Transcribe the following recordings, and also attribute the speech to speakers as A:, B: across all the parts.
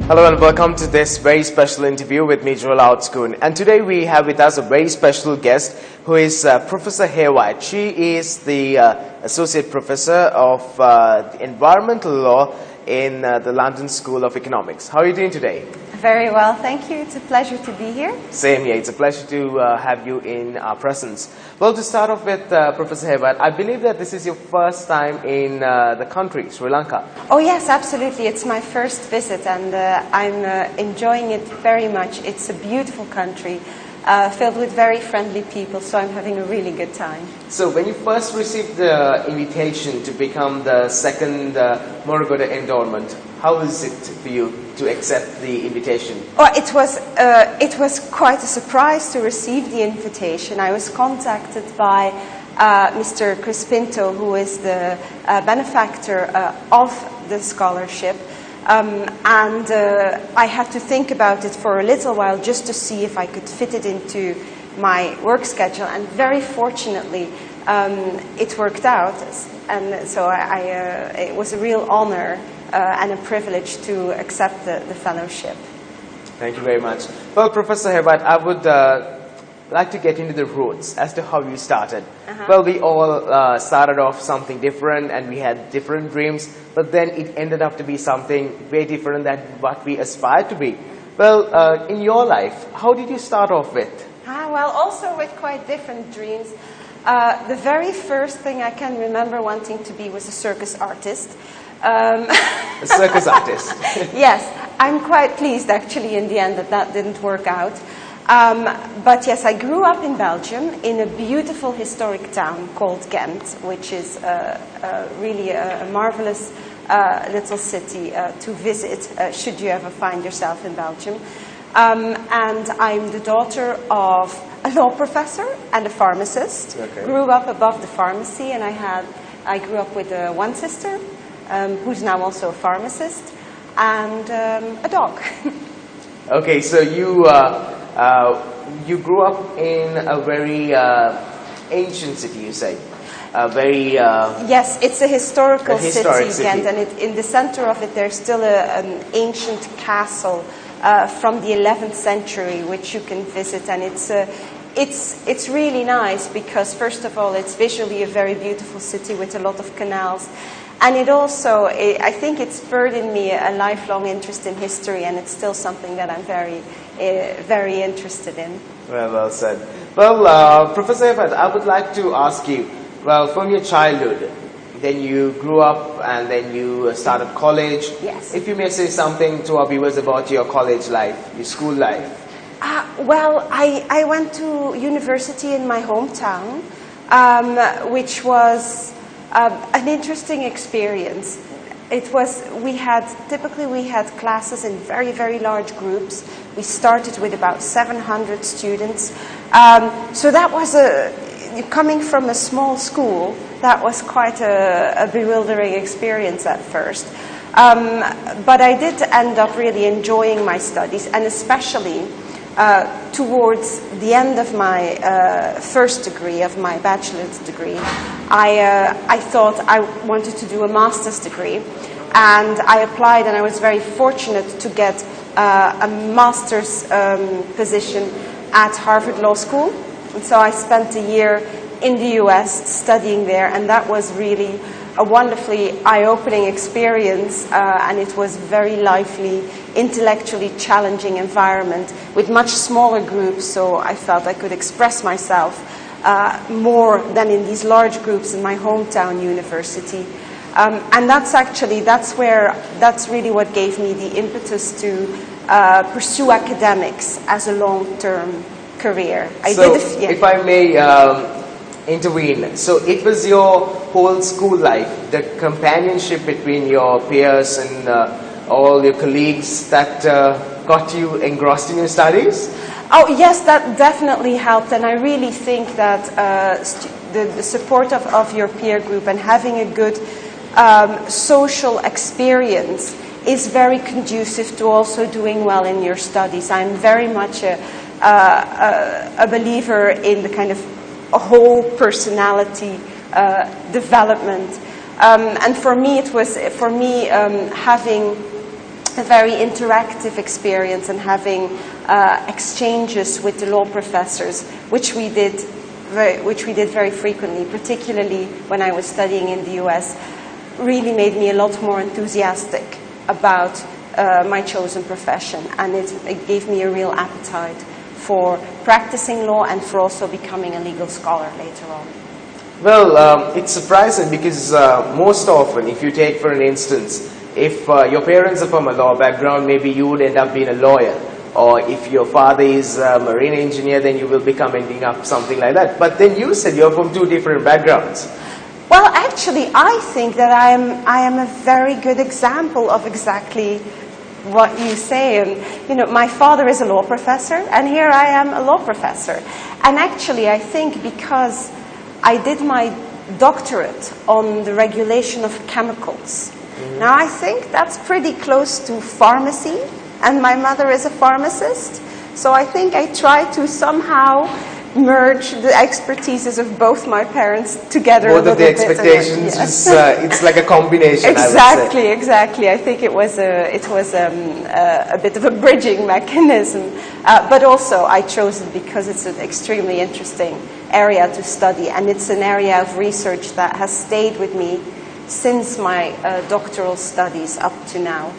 A: Hello and welcome to this very special interview with me, Joel Outscoon. And today we have with us a very special guest who is Professor Hayward. She is the Associate Professor of Environmental Law in the London School of Economics. How are you doing today?
B: Very well, thank you. It's a pleasure to be here.
A: Same here. It's a pleasure to have you in our presence. Well, to start off with, Professor Hayward, I believe that this is your first time in the country, Sri Lanka.
B: Oh yes, absolutely. It's my first visit and I'm enjoying it very much. It's a beautiful country, filled with very friendly people, so I'm having a really good time.
A: So when you first received the invitation to become the second Morogoda endowment, how was it for you to accept the invitation?
B: Oh, it was quite a surprise to receive the invitation. I was contacted by Mr. Chris Pinto, who is the benefactor of the scholarship. And I had to think about it for a little while just to see if I could fit it into my work schedule. And very fortunately, it worked out. And so it was a real honor and a privilege to accept the fellowship.
A: Thank you very much. Well, Professor Hayward, I would like to get into the roots as to how you started. Well, we all started off something different and we had different dreams, but then it ended up to be something very different than what we aspired to be. Well, in your life, how did you start off with?
B: Well, also with quite different dreams. The very first thing I can remember wanting to be was a circus artist.
A: A circus artist?
B: Yes, I'm quite pleased actually in the end that didn't work out. But yes, I grew up in Belgium in a beautiful historic town called Ghent, which is really a marvelous little city to visit should you ever find yourself in Belgium. And I'm the daughter of a law professor and a pharmacist.
A: Okay.
B: Grew up above the pharmacy, and I grew up with one sister who's now also a pharmacist, and a dog.
A: Okay, so you grew up in a very ancient city, you say?
B: Yes, it's a historical
A: city.
B: Ghent, and in the center of it there's still an ancient castle from the 11th century which you can visit, and it's really nice because first of all it's visually a very beautiful city with a lot of canals. And it also, I think it spurred in me a lifelong interest in history, and it's still something that I'm very interested in.
A: Well said. Well, Professor Hayward, I would like to ask you, well, from your childhood, then you grew up and then you started college.
B: Yes.
A: If you may say something to our viewers about your college life, your school life.
B: Well, I went to university in my hometown, which was an interesting experience. We had classes in very, very large groups. We started with about 700 students. So that was coming from a small school, that was quite a bewildering experience at first. But I did end up really enjoying my studies, and especially towards the end of my first degree, of my bachelor's degree, I thought I wanted to do a master's degree, and I applied, and I was very fortunate to get a master's position at Harvard Law School. And so I spent a year in the US studying there, and that was really a wonderfully eye-opening experience, and it was very lively, intellectually challenging environment with much smaller groups, so I felt I could express myself more than in these large groups in my hometown university. And that's really what gave me the impetus to pursue academics as a long-term career.
A: If I may intervene, so it was your whole school life, the companionship between your peers and all your colleagues that got you engrossed in your studies?
B: Oh yes, that definitely helped, and I really think that the support of your peer group and having a good social experience is very conducive to also doing well in your studies. I'm very much a believer in the kind of a whole personality development, and for me having a very interactive experience, and having exchanges with the law professors, which we did very frequently, particularly when I was studying in the US, really made me a lot more enthusiastic about my chosen profession, and it gave me a real appetite for practicing law and for also becoming a legal scholar later on.
A: Well, it's surprising because most often, if you take for an instance, if your parents are from a law background, maybe you would end up being a lawyer. Or if your father is a marine engineer, then you will become ending up something like that. But then you said you're from two different backgrounds.
B: Well, actually, I think that I am a very good example of exactly what you say. And, you know, my father is a law professor, and here I am a law professor. And actually, I think because I did my doctorate on the regulation of chemicals. Now, I think that's pretty close to pharmacy, and my mother is a pharmacist. So I think I try to somehow merge the expertises of both my parents together.
A: Both of the expectations, yes. It's like a combination.
B: Exactly, exactly. I think it was a bit of a bridging mechanism, but also I chose it because it's an extremely interesting area to study, and it's an area of research that has stayed with me since my doctoral studies up to now.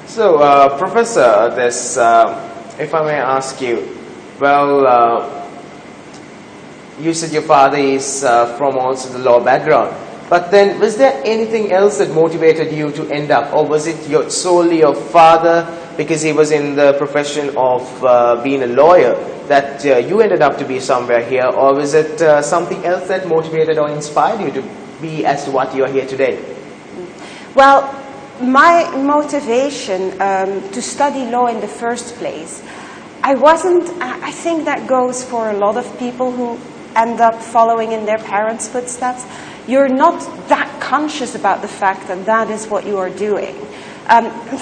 A: So, Professor, if I may ask you, well, you said your father is from also the law background, but then was there anything else that motivated you to end up, or was it solely your father, because he was in the profession of being a lawyer, that you ended up to be somewhere here, or was it something else that motivated or inspired you to be as to what you are here today?
B: Well, my motivation to study law in the first place, I think that goes for a lot of people who end up following in their parents' footsteps. You're not that conscious about the fact that that is what you are doing.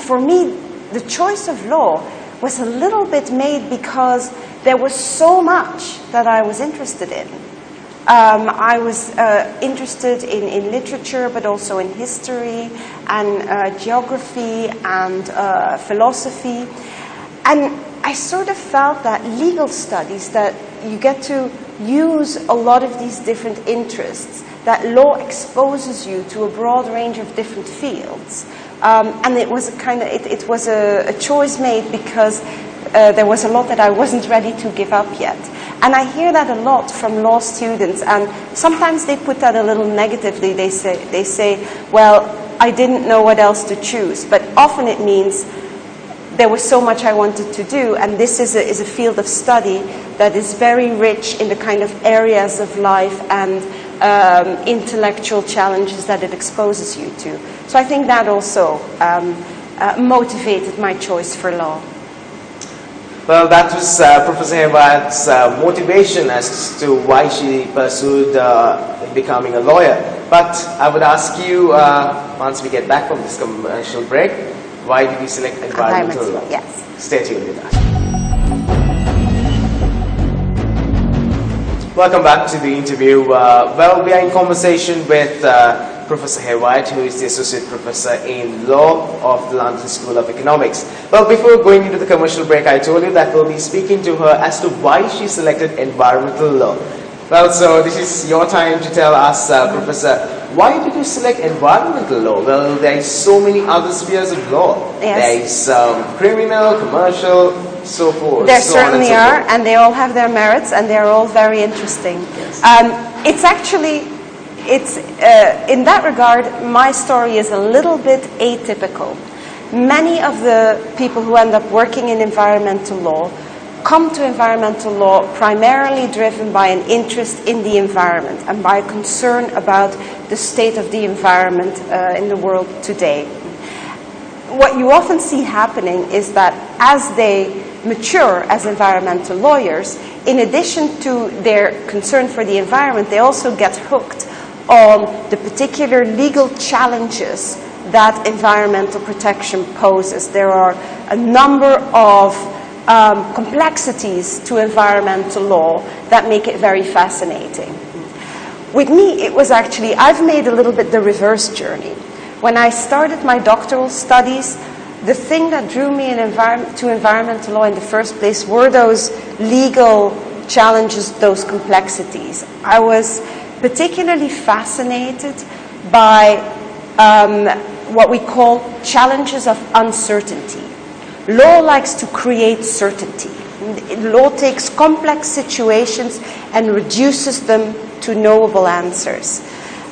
B: For me, the choice of law was a little bit made because there was so much that I was interested in. I was interested in literature, but also in history and geography and philosophy. And I sort of felt that legal studies, that you get to use a lot of these different interests, that law exposes you to a broad range of different fields. And it was it was a choice made because there was a lot that I wasn't ready to give up yet. And I hear that a lot from law students, and sometimes they put that a little negatively. They say, well, I didn't know what else to choose. But often it means there was so much I wanted to do, and this is a field of study that is very rich in the kind of areas of life and intellectual challenges that it exposes you to. So I think that also motivated my choice for law.
A: Well, that was Professor Hebat's motivation as to why she pursued becoming a lawyer. But I would ask you, once we get back from this commercial break, why did you select environmental law?
B: Yes.
A: Stay tuned with us. Welcome back to the interview. Well, we are in conversation with Professor Hebat, who is the Associate Professor in Law of the London School of Economics. Well, before going into the commercial break, I told you that we'll be speaking to her as to why she selected environmental law. Well, so this is your time to tell us, Professor, why did you select environmental law? Well, there is so many other spheres of law.
B: Yes.
A: There is criminal, commercial, so forth.
B: There certainly are, and they all have their merits, and they're all very interesting.
A: Yes.
B: It's actually, in that regard, my story is a little bit atypical. Many of the people who end up working in environmental law come to environmental law primarily driven by an interest in the environment and by a concern about the state of the environment in the world today. What you often see happening is that as they mature as environmental lawyers, in addition to their concern for the environment, they also get hooked on the particular legal challenges that environmental protection poses. There are a number of complexities to environmental law that make it very fascinating. With me, it was actually, I've made a little bit the reverse journey. When I started my doctoral studies, the thing that drew me to environmental law in the first place were those legal challenges, those complexities. I was particularly fascinated by what we call challenges of uncertainty. Law likes to create certainty. Law takes complex situations and reduces them to knowable answers.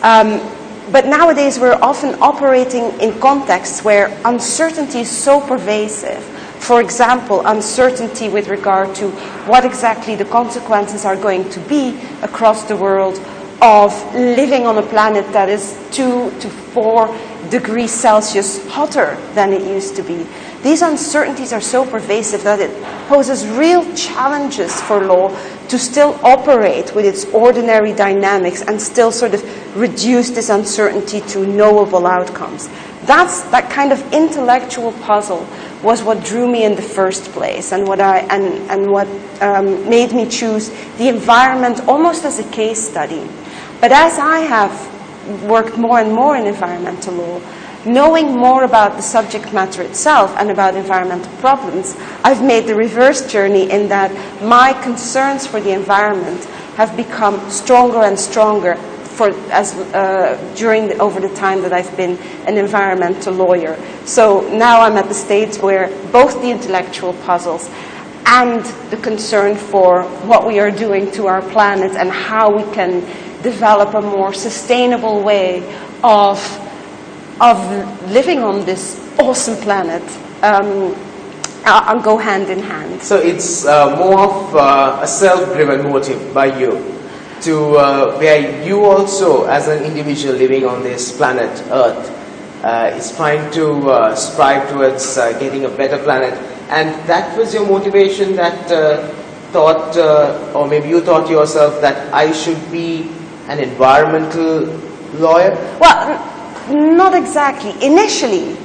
B: But nowadays we're often operating in contexts where uncertainty is so pervasive. For example, uncertainty with regard to what exactly the consequences are going to be across the world of living on a planet that is 2 to 4 degrees Celsius hotter than it used to be. These uncertainties are so pervasive that it poses real challenges for law to still operate with its ordinary dynamics and still sort of reduce this uncertainty to knowable outcomes. That kind of intellectual puzzle was what drew me in the first place, and what made me choose the environment almost as a case study. But as I have worked more and more in environmental law, knowing more about the subject matter itself and about environmental problems, I've made the reverse journey in that my concerns for the environment have become stronger and stronger over the time that I've been an environmental lawyer. So now I'm at the stage where both the intellectual puzzles and the concern for what we are doing to our planet and how we can develop a more sustainable way of living on this awesome planet go hand in hand.
A: So it's more of a self-driven motive by you to where you also, as an individual living on this planet Earth, is trying to strive towards getting a better planet. And that was your motivation that thought, or maybe you thought yourself that I should be an environmental lawyer?
B: Well, not exactly. Initially,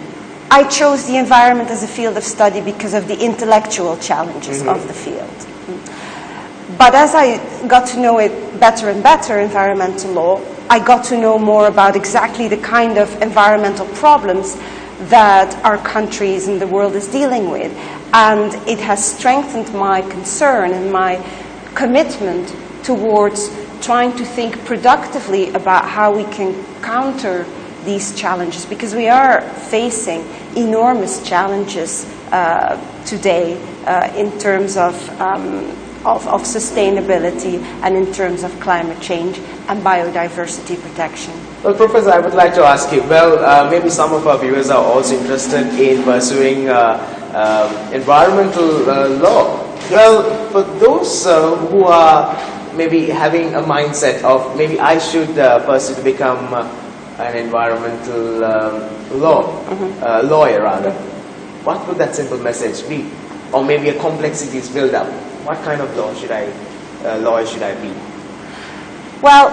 B: I chose the environment as a field of study because of the intellectual challenges of the field. But as I got to know it better and better, environmental law, I got to know more about exactly the kind of environmental problems that our countries and the world is dealing with. And it has strengthened my concern and my commitment towards trying to think productively about how we can counter these challenges, because we are facing enormous challenges today in terms of sustainability and in terms of climate change and biodiversity protection.
A: Well, Professor, I would like to ask you, well, maybe some of our viewers are also interested in pursuing environmental law. Well, for those who are maybe having a mindset of maybe I should pursue to become an environmental lawyer rather, what would that simple message be? Or maybe a complexity is built up. What kind of lawyer should I be?
B: Well,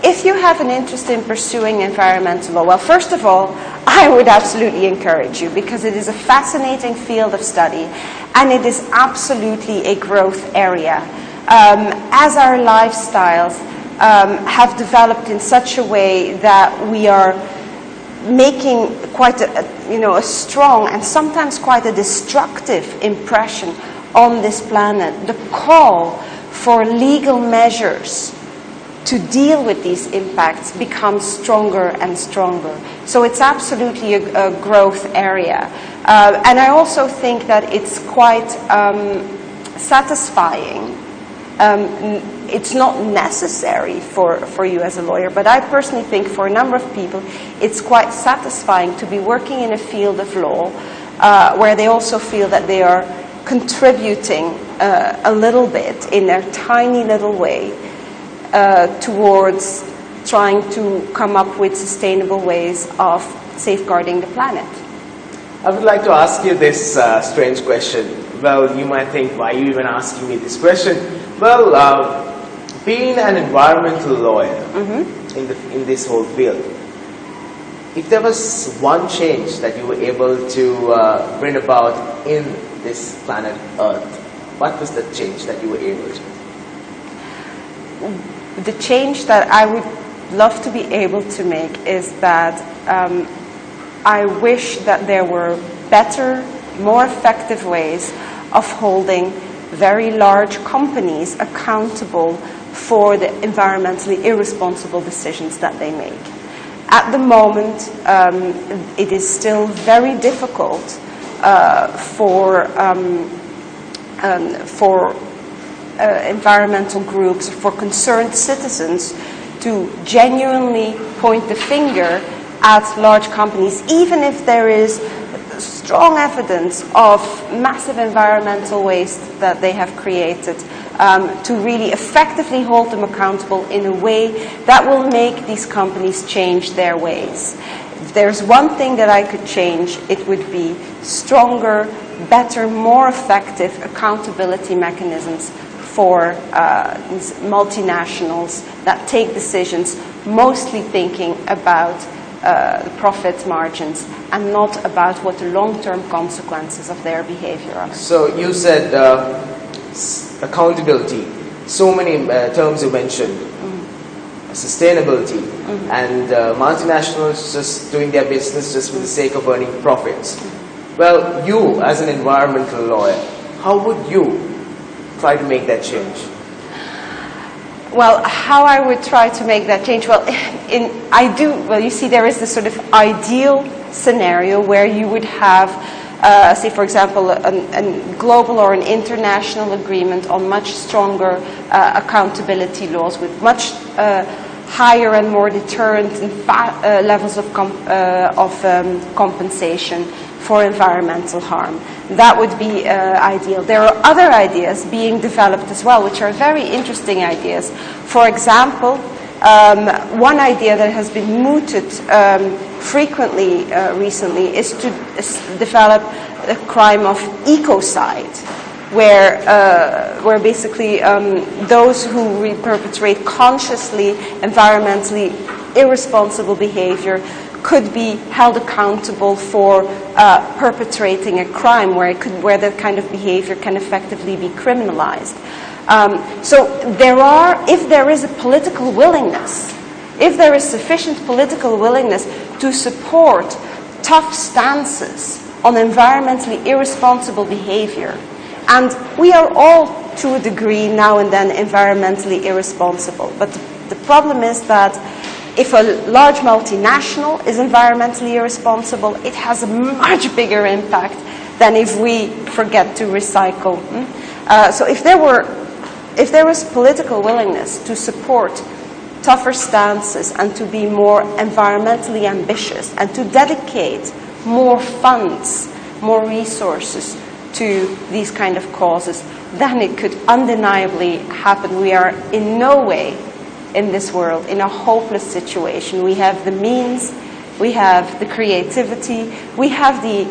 B: if you have an interest in pursuing environmental law, well, first of all, I would absolutely encourage you, because it is a fascinating field of study and it is absolutely a growth area. As our lifestyles have developed in such a way that we are making quite a strong and sometimes quite a destructive impression on this planet, the call for legal measures to deal with these impacts becomes stronger and stronger. So it's absolutely a growth area. And I also think that it's quite satisfying. It's not necessary for you as a lawyer, but I personally think for a number of people it's quite satisfying to be working in a field of law where they also feel that they are contributing a little bit in their tiny little way towards trying to come up with sustainable ways of safeguarding the planet.
A: I would like to ask you this strange question. Well, you might think, why are you even asking me this question? Well, being an environmental lawyer in this whole field, if there was one change that you were able to bring about in this planet Earth, what was the change that you were able to?
B: The change that I would love to be able to make is that I wish that there were better, more effective ways of holding very large companies accountable for the environmentally irresponsible decisions that they make. At the moment, it is still very difficult for environmental groups, for concerned citizens, to genuinely point the finger at large companies, even if there is strong evidence of massive environmental waste that they have created, to really effectively hold them accountable in a way that will make these companies change their ways. If there's one thing that I could change, it would be stronger, better, more effective accountability mechanisms for these multinationals that take decisions mostly thinking about the profit margins and not about what the long-term consequences of their behavior are.
A: So you said accountability. So many terms you mentioned. Sustainability and multinationals just doing their business just for the sake of earning profits. Well, you as an environmental lawyer, how would you try to make that change?
B: Well, how I would try to make that change? Well, you see, there is this sort of ideal scenario where you would have, say, for example, a global or an international agreement on much stronger accountability laws with much higher and more deterrent levels of compensation for environmental harm. That would be ideal. There are other ideas being developed as well, which are very interesting ideas. For example, one idea that has been mooted frequently recently is to develop the crime of ecocide, where basically those who perpetrate consciously environmentally irresponsible behavior could be held accountable for perpetrating a crime where that kind of behavior can effectively be criminalized. So if there is a political willingness, if there is sufficient political willingness to support tough stances on environmentally irresponsible behavior, and we are all, to a degree, now and then environmentally irresponsible. But the problem is that if a large multinational is environmentally irresponsible, it has a much bigger impact than if we forget to recycle. So if there was political willingness to support tougher stances and to be more environmentally ambitious and to dedicate more funds, more resources to these kind of causes, then it could undeniably happen. We are in no way in this world in a hopeless situation. We have the means, we have the creativity, we have the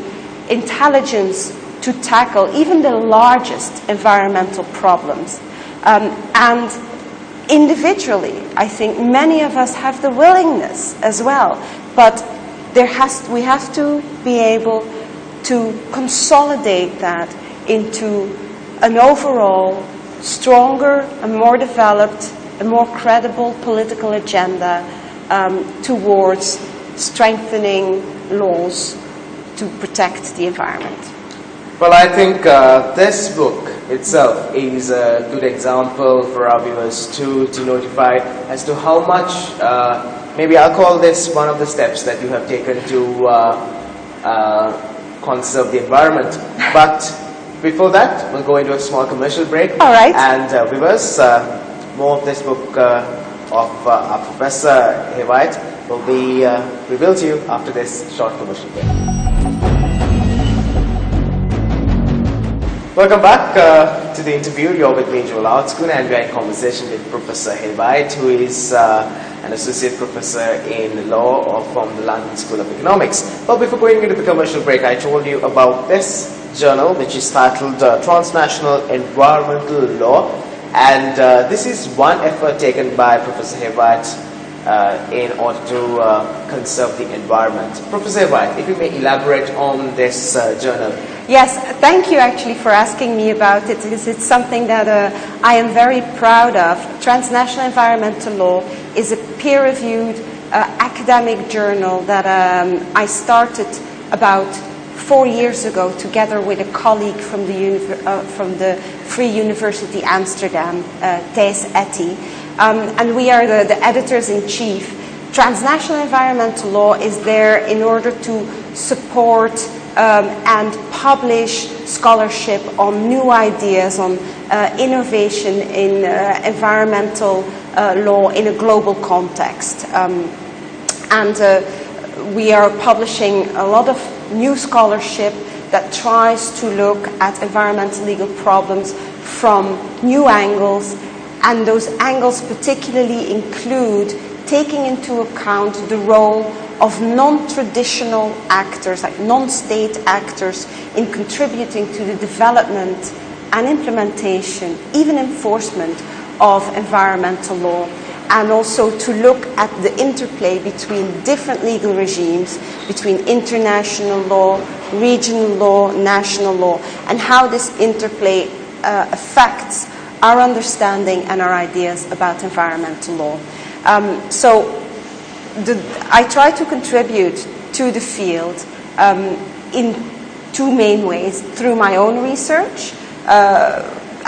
B: intelligence to tackle even the largest environmental problems. And individually, I think many of us have the willingness as well, but we have to be able to consolidate that into an overall stronger and more developed, a more credible political agenda towards strengthening laws to protect the environment.
A: Well, I think this book itself is a good example for our viewers to notify as to how much, maybe I'll call this one of the steps that you have taken to conserve the environment. But before that, we'll go into a small commercial break.
B: All right.
A: And viewers, more of this book of our Professor Hewitt will be revealed to you after this short commercial break. Welcome back to the interview. You're with me, Joel Outskun, and we're in conversation with Professor Hewitt, who is an associate professor in law from the London School of Economics. Well, before going into the commercial break, I told you about this journal, which is titled Transnational Environmental Law, and this is one effort taken by Professor Hewitt in order to conserve the environment. Professor Hewitt, if you may elaborate on this journal.
B: Yes, thank you actually for asking me about it, because it's something that I am very proud of. Transnational Environmental Law is a peer-reviewed academic journal that I started about 4 years ago, together with a colleague from the Free University Amsterdam, Thijs Etty, and we are the editors-in-chief. Transnational environmental law is there in order to support and publish scholarship on new ideas, on innovation in environmental law in a global context. We are publishing a lot of new scholarship that tries to look at environmental legal problems from new angles, and those angles particularly include taking into account the role of non-traditional actors, like non-state actors, in contributing to the development and implementation, even enforcement of environmental law, and also to look at the interplay between different legal regimes, between international law, regional law, national law, and how this interplay affects our understanding and our ideas about environmental law. I try to contribute to the field in two main ways: through my own research,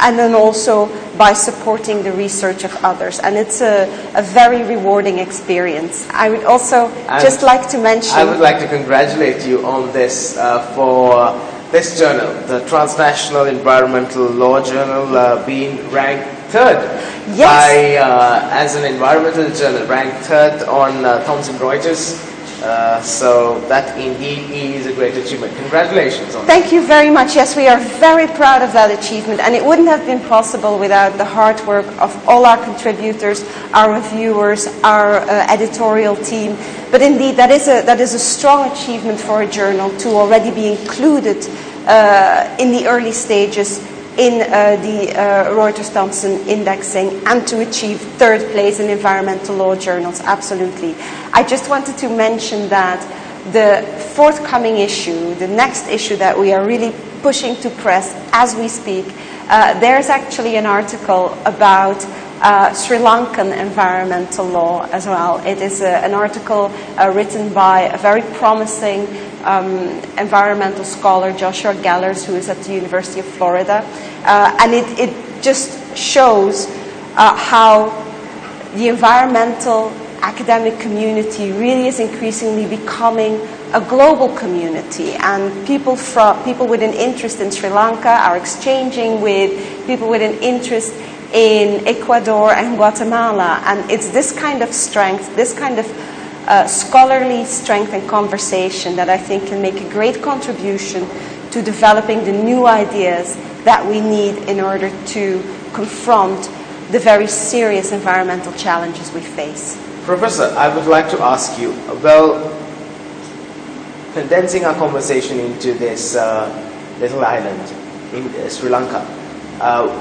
B: and then also by supporting the research of others. And it's a very rewarding experience. I would also just like to mention...
A: I would like to congratulate you on this for this journal, the Transnational Environmental Law Journal, being ranked third.
B: Yes.
A: By, as an environmental journal, ranked third on Thomson Reuters. So that indeed is a great achievement. Congratulations on that.
B: Thank you very much. Yes, we are very proud of that achievement, and it wouldn't have been possible without the hard work of all our contributors, our reviewers, our editorial team. But indeed, that is a strong achievement for a journal to already be included in the early stages in the Reuters-Thomson indexing, and to achieve third place in environmental law journals. Absolutely. I just wanted to mention that the forthcoming issue, the next issue that we are really pushing to press as we speak, there's actually an article about Sri Lankan environmental law as well. It is an article written by a very promising environmental scholar, Joshua Gellers, who is at the University of Florida. And it just shows how the environmental academic community really is increasingly becoming a global community, and people with an interest in Sri Lanka are exchanging with people with an interest in Ecuador and Guatemala. And it's this kind of strength, this kind of scholarly strength and conversation that I think can make a great contribution to developing the new ideas that we need in order to confront the very serious environmental challenges we face.
A: Professor, I would like to ask you, well, condensing our conversation into this little island in Sri Lanka,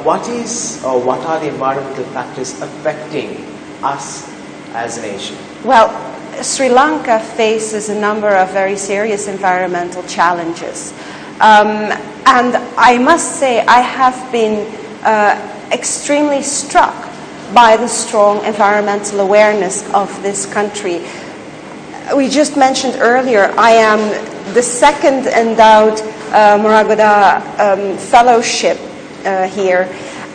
A: what are the environmental factors affecting us as a nation?
B: Well, Sri Lanka faces a number of very serious environmental challenges. And I must say I have been extremely struck by the strong environmental awareness of this country. We just mentioned earlier, I am the second endowed Maragoda fellowship here,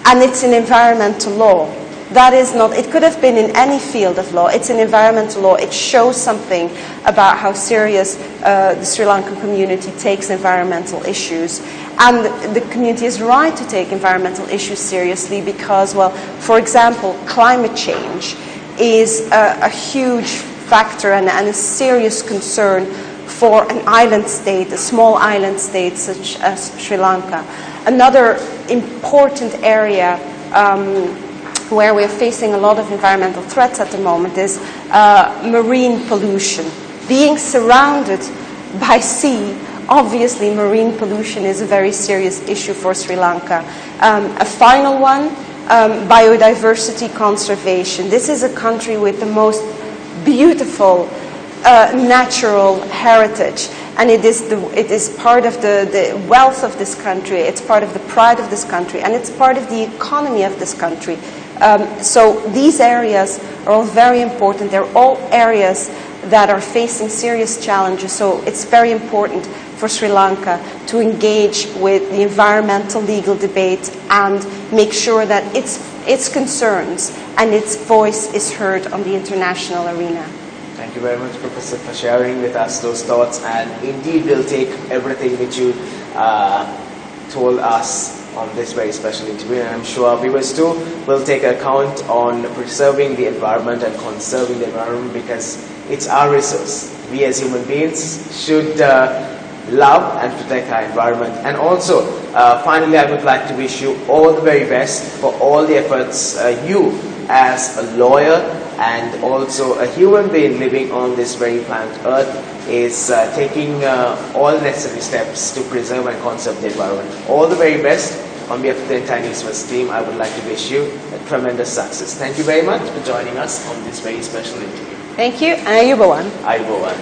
B: and it's in environmental law. That is not, it could have been in any field of law. It's in environmental law. It shows something about how serious the Sri Lankan community takes environmental issues. And the community is right to take environmental issues seriously because, well, for example, climate change is a huge factor and a serious concern for an island state, a small island state such as Sri Lanka. Another important area where we're facing a lot of environmental threats at the moment is marine pollution. Being surrounded by sea, obviously marine pollution is a very serious issue for Sri Lanka. A final one, biodiversity conservation. This is a country with the most beautiful natural heritage, and it is part of the wealth of this country, it's part of the pride of this country, and it's part of the economy of this country. So these areas are all very important. They're all areas that are facing serious challenges, so it's very important for Sri Lanka to engage with the environmental legal debate and make sure that its concerns and its voice is heard on the international arena.
A: Thank you very much, Professor, for sharing with us those thoughts, and indeed we'll take everything which you told us on this very special interview, and I'm sure viewers too will take account on preserving the environment and conserving the environment, because it's our resource. We as human beings should love and protect our environment. And also, finally, I would like to wish you all the very best for all the efforts you as a lawyer and also a human being living on this very planet Earth is taking all necessary steps to preserve and conserve the environment. All the very best. On behalf of the entire Newsfirst team, I would like to wish you a tremendous success. Thank you very much for joining us on this very special interview.
B: Thank you, and Ayubowan.
A: Ayubowan.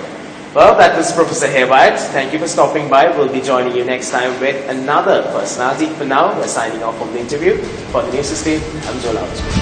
A: Well, that was Professor Hewat. Thank you for stopping by. We'll be joining you next time with another personality. For now, we're signing off from the interview. For the Newsfirst team, I'm Joel Out.